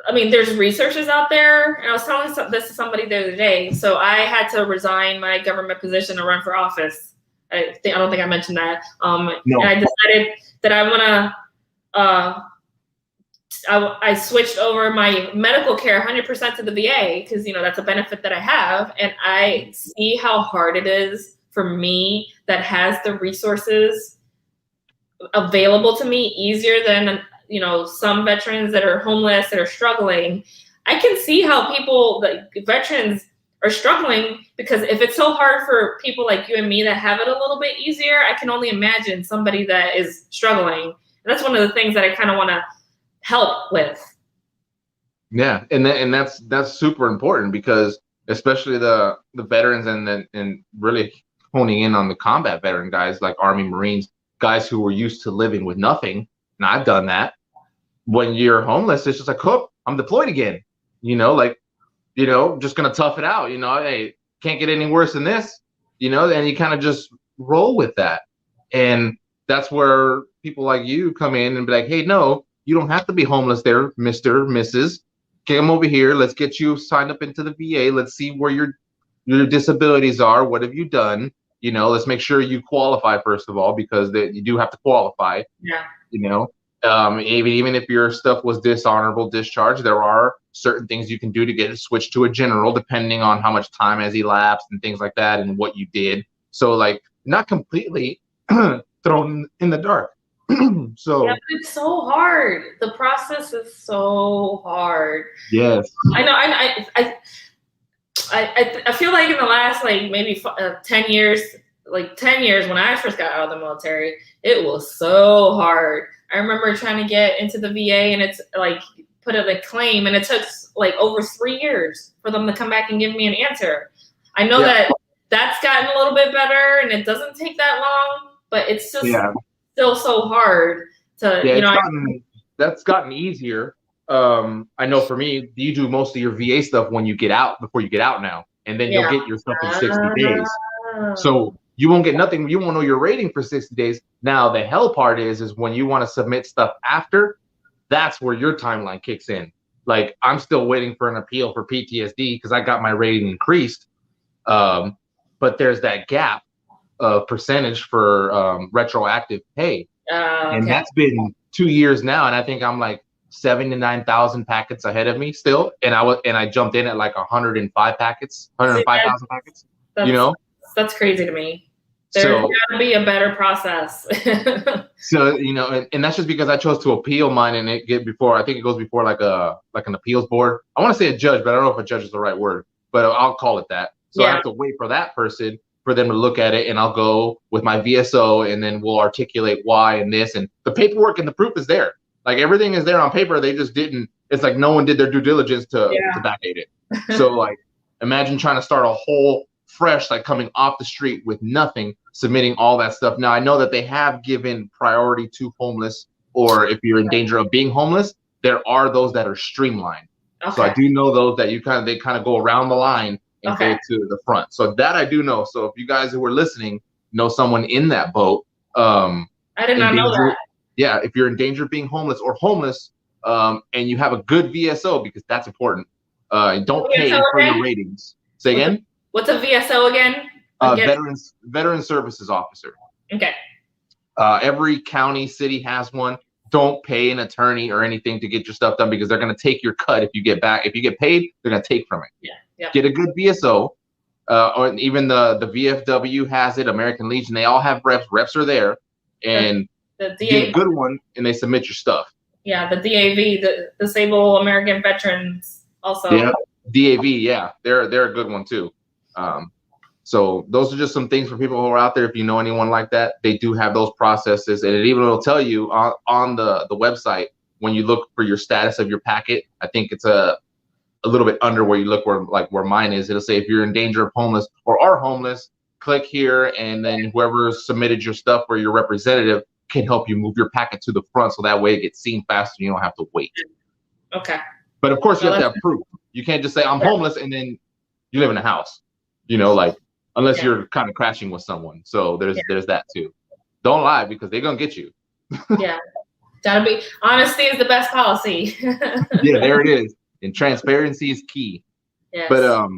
I mean, there's researchers out there, and I was telling this to somebody the other day. So I had to resign my government position to run for office. I don't think I mentioned that. No. And I decided that I want to. I switched over my medical care 100% to the VA because that's a benefit that I have, and I see how hard it is for me that has the resources available to me easier than some veterans that are homeless, that are struggling. I can see how people, like veterans, are struggling because if it's so hard for people like you and me that have it a little bit easier, I can only imagine somebody that is struggling. And that's one of the things that I kind of want to help with. Yeah, and that's super important because especially the veterans and really honing in on the combat veteran guys like Army, Marines, guys who were used to living with nothing. And I've done that. When you're homeless, it's just like, oh, I'm deployed again. Just gonna tough it out. Hey, can't get any worse than this. And you kind of just roll with that. And that's where people like you come in and be like, hey, no, you don't have to be homeless there, Mr., Mrs. Come over here. Let's get you signed up into the VA. Let's see where your disabilities are. What have you done? Let's make sure you qualify first of all, because you do have to qualify. Yeah. Even if your stuff was dishonorable discharge, there are certain things you can do to get it switched to a general, depending on how much time has elapsed and things like that and what you did. So like not completely thrown in the dark. So yeah, but it's so hard. The process is so hard. Yes. I know. I feel like in the last maybe 10 years, when I first got out of the military, it was so hard. I remember trying to get into the VA and it's put in a claim, and it took over 3 years for them to come back and give me an answer. I know that's gotten a little bit better and it doesn't take that long, but it's just still so hard to, that's gotten easier. I know for me, you do most of your VA stuff when you get out, before you get out now, and then you'll get your stuff in 60 days. So you won't get nothing. You won't know your rating for 60 days. Now, the hell part is when you want to submit stuff after, that's where your timeline kicks in. Like, I'm still waiting for an appeal for PTSD because I got my rating increased. But there's that gap of percentage for retroactive pay. And that's been 2 years now. And I think I'm 79,000 packets ahead of me still. And I jumped in at 105,000 packets. That's crazy to me. There's got to be a better process. So, and that's just because I chose to appeal mine, and I think it goes before an appeals board. I want to say a judge, but I don't know if a judge is the right word, but I'll call it that. So I have to wait for that person for them to look at it, and I'll go with my VSO, and then we'll articulate why and this, and the paperwork and the proof is there. Everything is there on paper. They just didn't. It's no one did their due diligence to backdate it. So imagine trying to start a whole fresh, coming off the street with nothing, submitting all that stuff. Now I know that they have given priority to homeless, or if you're in danger of being homeless, there are those that are streamlined. Okay. So I do know those that they kind of go around the line and go to the front. So that I do know. So if you guys who are listening know someone in that boat, I did not know that. Yeah, if you're in danger of being homeless or homeless, and you have a good VSO, because that's important. Don't pay for your ratings. Say again? What's a VSO again? Veteran Services Officer. Okay. Every county, city has one. Don't pay an attorney or anything to get your stuff done, because they're going to take your cut if you get back. If you get paid, they're going to take from it. Yeah. Get a good VSO. Or even the VFW has it. American Legion, they all have reps. Reps are there, and get a good one, and they submit your stuff. Yeah, the DAV, the Disabled American Veterans, also. Yeah, DAV. Yeah, they're a good one too. So those are just some things for people who are out there. If you know anyone like that, they do have those processes, and it even will tell you on the website when you look for your status of your packet. I think it's a little bit under where you look where mine is. It'll say if you're in danger of homeless or are homeless, click here, and then whoever submitted your stuff or your representative can help you move your packet to the front so that way it gets seen faster and you don't have to wait. Okay. But of course, you have to have proof. You can't just say, I'm homeless, and then you live in a house, like, unless you're kind of crashing with someone. So there's that too. Don't lie because they're going to get you. Yeah. Gotta be, honesty is the best policy. Yeah, there it is. And transparency is key. Yes. But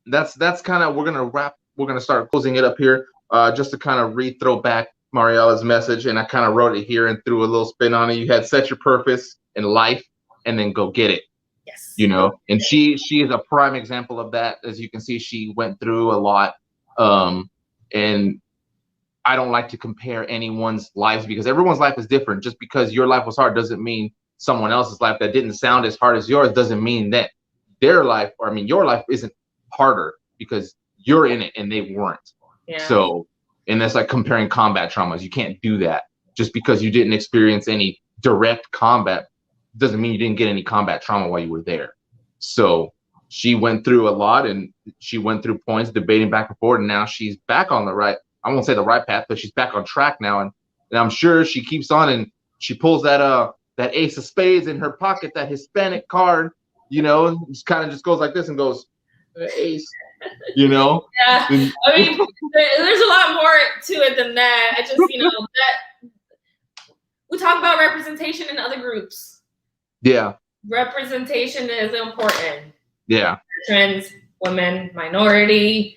that's kind of, we're going to start closing it up here. Just to kind of throw back Mariela's message, and I kind of wrote it here and threw a little spin on it. You had set your purpose in life and then go get it. Yes. And she is a prime example of that. As you can see, she went through a lot. And I don't like to compare anyone's lives because everyone's life is different. Just because your life was hard doesn't mean someone else's life that didn't sound as hard as yours doesn't mean that their life, your life isn't harder because you're in it and they weren't. Yeah. So, and that's like comparing combat traumas. You can't do that. Just because you didn't experience any direct combat doesn't mean you didn't get any combat trauma while you were there. So she went through a lot, and she went through points debating back and forth, and now she's back on the right, I won't say the right path, but she's back on track now. And I'm sure she keeps on, and she pulls that ace of spades in her pocket, that Hispanic card, just kind of just goes like this and goes, ace, Yeah. I mean, there's a lot more to it than that. I just, that we talk about representation in other groups. Yeah. Representation is important. Yeah. Trans, women, minority,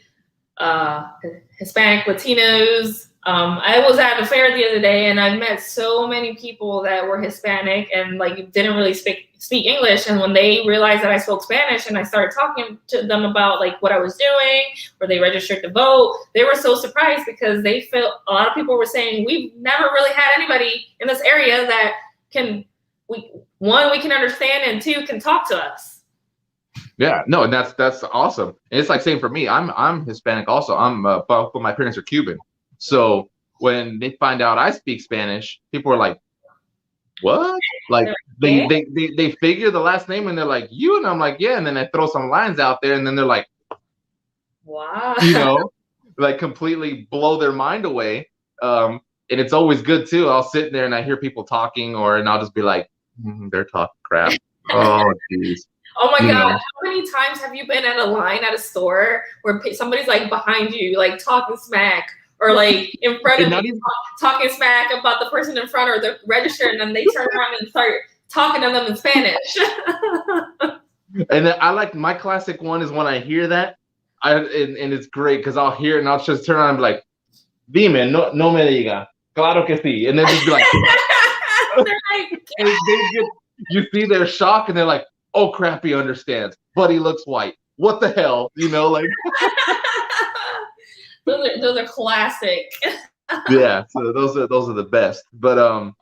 Hispanic, Latinos. I was at a fair the other day, and I met so many people that were Hispanic and didn't really speak English. And when they realized that I spoke Spanish and I started talking to them about what I was doing, or they registered to vote, they were so surprised because they felt, a lot of people were saying, we've never really had anybody in this area that we can understand, and two, can talk to us. Yeah, no, and that's awesome. And it's like same for me. I'm Hispanic also. Both of my parents are Cuban. So when they find out I speak Spanish, people are like, "What?" Like they figure the last name and they're like, "You," and I'm like, "Yeah." And then I throw some lines out there, and then they're like, "Wow," completely blow their mind away. And it's always good too. I'll sit there and I hear people talking, and I'll just be like, "They're talking crap." Oh, jeez. Oh my God! How many times have you been at a line at a store where somebody's behind you, talking smack, or in front of you, talking smack about the person in front or the register, and then they turn around and start talking to them in Spanish? And I like, my classic one is when I hear that, and it's great because I'll hear it and I'll just turn around and be like, "Dime, no me diga, claro que sí," and then just be like, and you see their shock and they're like, "Oh crap, he understands, but he looks white. What the hell?" Those are classic. Yeah, so those are the best. But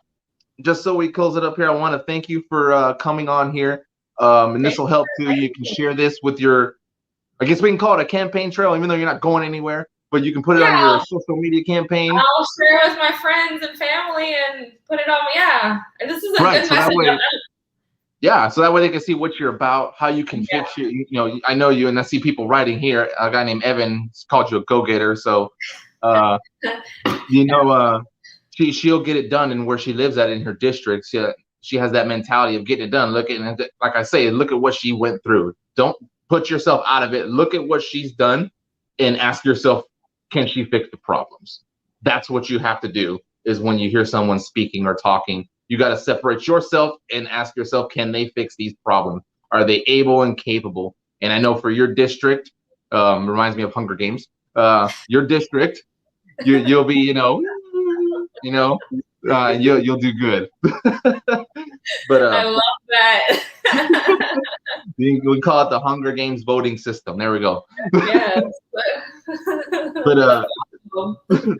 just so we close it up here, I want to thank you for coming on here. And this will help too. You can share this with your, I guess we can call it a campaign trail, even though you're not going anywhere. But you can put it on your social media campaign. I'll share with my friends and family and put it on. Yeah, and this is a good message. Yeah, so that way they can see what you're about, how you can fix your, I know you, and I see people writing here. A guy named Evan called you a go-getter, so, she'll get it done in where she lives at in her district. She has that mentality of getting it done. Look at, like I say, look at what she went through. Don't put yourself out of it. Look at what she's done and ask yourself, can she fix the problems? That's what you have to do, is when you hear someone speaking or talking, you got to separate yourself and ask yourself, can they fix these problems? Are they able and capable? And I know for your district, reminds me of Hunger Games. Your district, you'll be, you'll do good. But I love that. we call it the Hunger Games voting system. There we go. Yes. But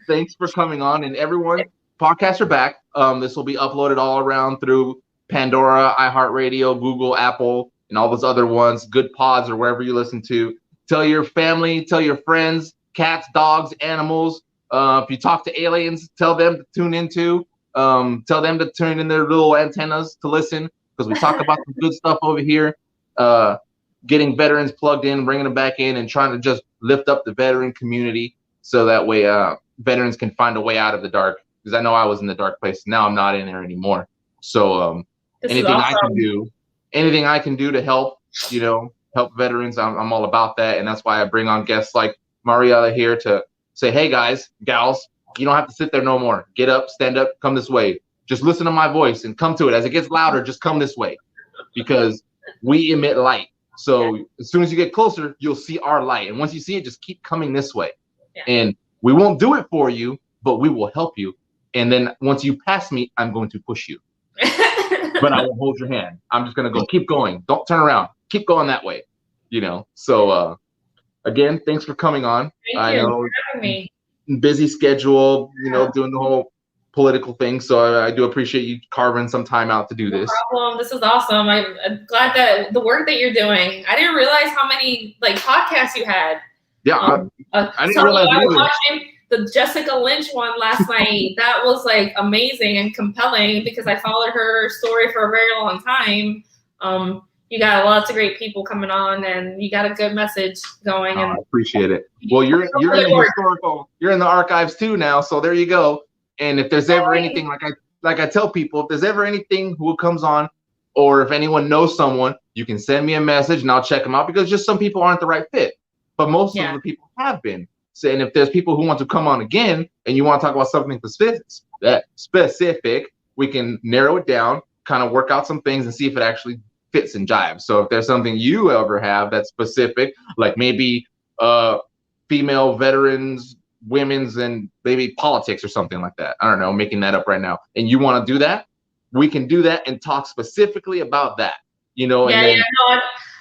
thanks for coming on, and everyone. Podcasts are back. This will be uploaded all around through Pandora, iHeartRadio, Google, Apple, and all those other ones, Good Pods, or wherever you listen to. Tell your family, tell your friends, cats, dogs, animals. If you talk to aliens, tell them to tune into. Tell them to turn in their little antennas to listen, because we talk about some good stuff over here. Getting veterans plugged in, bringing them back in, and trying to just lift up the veteran community so that way veterans can find a way out of the dark. because I know I was in the dark place. Now I'm not in there anymore. So anything I can do to help, help veterans, I'm all about that. And that's why I bring on guests like Mariela here to say, hey guys, gals, you don't have to sit there no more. Get up, stand up, come this way. Just listen to my voice and come to it. As it gets louder, just come this way, because we emit light. So as soon as you get closer, you'll see our light. And once you see it, just keep coming this way. Yeah. And we won't do it for you, but we will help you. And then once you pass me, I'm going to push you. But I won't hold your hand. I'm just going to go, keep going. Don't turn around. Keep going that way. So again, thanks for coming on. Thank you for having me. Busy schedule, doing the whole political thing. So I do appreciate you carving some time out to do this. No problem. This is awesome. I'm glad that the work that you're doing. I didn't realize how many podcasts you had. Yeah, I didn't realize I was either. watching the Jessica Lynch one last night. That was amazing and compelling because I followed her story for a very long time. You got lots of great people coming on, and you got a good message going. And I appreciate it. Well, you're in the archives too now, so there you go. And if there's ever anything, like I tell people, if there's ever anything who comes on, or if anyone knows someone, you can send me a message and I'll check them out, because just some people aren't the right fit, but most of the people have been. So, and if there's people who want to come on again and you want to talk about something specific, we can narrow it down, kind of work out some things and see if it actually fits and jives. So if there's something you ever have that's specific, like maybe female veterans, women's, and maybe politics or something like that. I don't know, making that up right now. And you want to do that, we can do that and talk specifically about that. I'm glad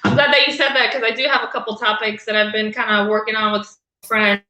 that you said that, because I do have a couple topics that I've been kind of working on with friends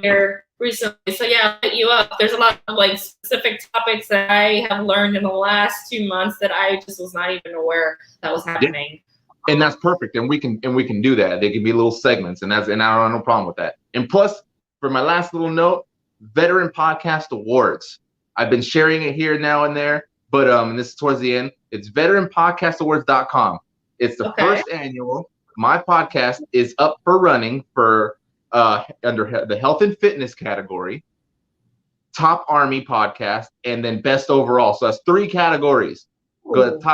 here recently. So yeah, I'll hit you up. There's a lot of specific topics that I have learned in the last 2 months that I just was not even aware that was happening. Yeah. And that's perfect. And we can do that. They can be little segments, and I don't have no problem with that. And plus, for my last little note, Veteran Podcast Awards. I've been sharing it here now and there, but and this is towards the end. It's veteranpodcastawards.com. It's the first annual. My podcast is up for running for under the health and fitness category, top Army podcast, and then best overall. So that's 3 categories. Go to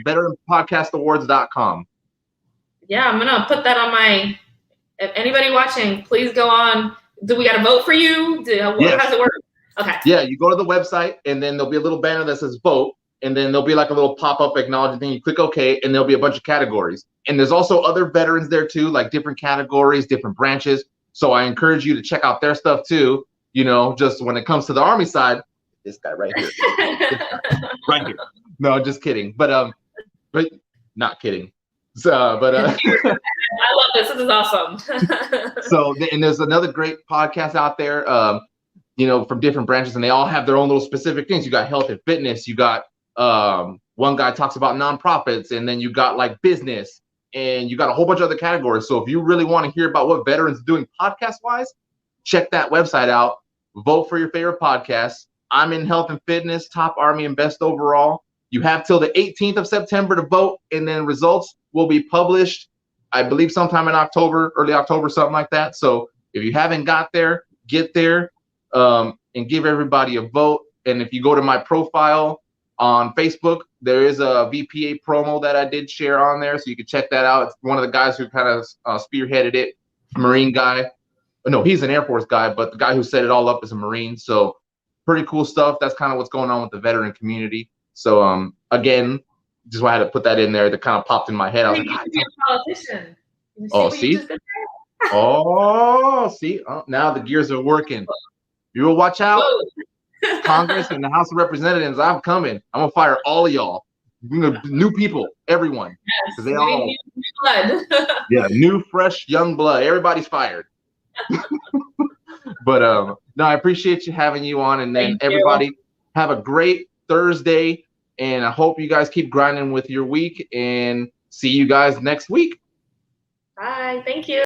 veteranpodcastawards.com. Yeah, I'm gonna put that on my. If anybody watching, please go on. Do we got to vote for you? How does it work? Okay. Yeah, you go to the website, and then there'll be a little banner that says vote, and then there'll be a little pop-up acknowledging thing. You click OK, and there'll be a bunch of categories. And there's also other veterans there too, like different categories, different branches. So I encourage you to check out their stuff too. Just when it comes to the Army side, this guy right here, right here. No, just kidding. But not kidding. So, I love this. This is awesome. So, and there's another great podcast out there, from different branches, and they all have their own little specific things. You got health and fitness. You got one guy talks about nonprofits, and then you got business, and you got a whole bunch of other categories. So if you really want to hear about what veterans are doing podcast-wise, check that website out. Vote for your favorite podcasts. I'm in health and fitness, top Army, and best overall. You have till the 18th of September to vote, and then results will be published, I believe, sometime in October, early October, something like that. So if you haven't got there, get there, and give everybody a vote. And if you go to my profile on Facebook, there is a VPA promo that I did share on there, so you can check that out. It's one of the guys who kind of spearheaded it, Marine guy. No, he's an Air Force guy, but the guy who set it all up is a Marine. So pretty cool stuff. That's kind of what's going on with the veteran community. So again, just I had to put that in there. That kind of popped in my head. I was like, be a politician. See? Oh, see? Oh, now the gears are working. You will watch out. Congress and the House of Representatives, I'm coming. I'm gonna fire all of y'all. New people, everyone. Yes, they all new blood. Yeah, new, fresh, young blood. Everybody's fired. But no, I appreciate you having you on, and then everybody have a great Thursday, and I hope you guys keep grinding with your week, and see you guys next week. Bye. Thank you.